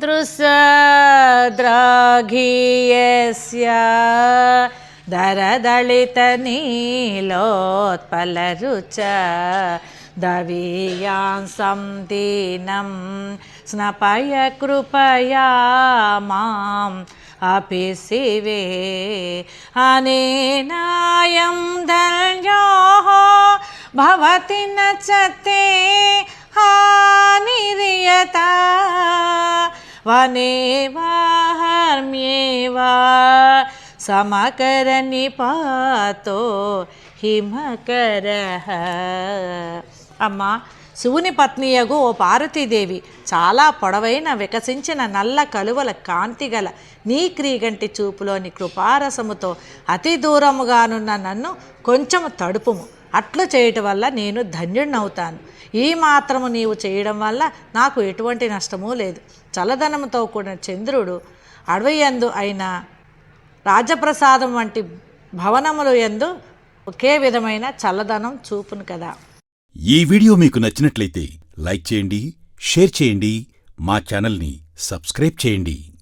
दृशद्राघीयस्य दरदलितनीलोत्पलरुच दवीयांसं दीनं स्नपय कृपया माम् अपि शिवे अनेनायं धन्योः भवति न च ते हानिर्यता वने वा हर्म्ये वा సమకరనిపాతో హిమకరః. అమ్మ, శివుని పత్నియగు ఓ పార్వతీదేవి, చాలా పొడవైన వికసించిన నల్ల కలువల కాంతిగల నీ క్రీగంటి చూపులోని కృపారసముతో అతి దూరముగానున్న నన్ను కొంచెము తడుపుము. అట్లు చేయటం వల్ల నేను ధన్యుడినవుతాను. ఈ మాత్రము నీవు చేయడం వల్ల నాకు ఎటువంటి నష్టమూ లేదు. చల్లదనముతో కూడిన చంద్రుడు అడవియందు అయిన రాజప్రసాదం వంటి భవనములు యందు ఒకే విధమైన చల్లదనం చూపును కదా. ఈ వీడియో మీకు నచ్చినట్లయితే లైక్ చేయండి, షేర్ చేయండి, మా ఛానల్ని సబ్స్క్రైబ్ చేయండి.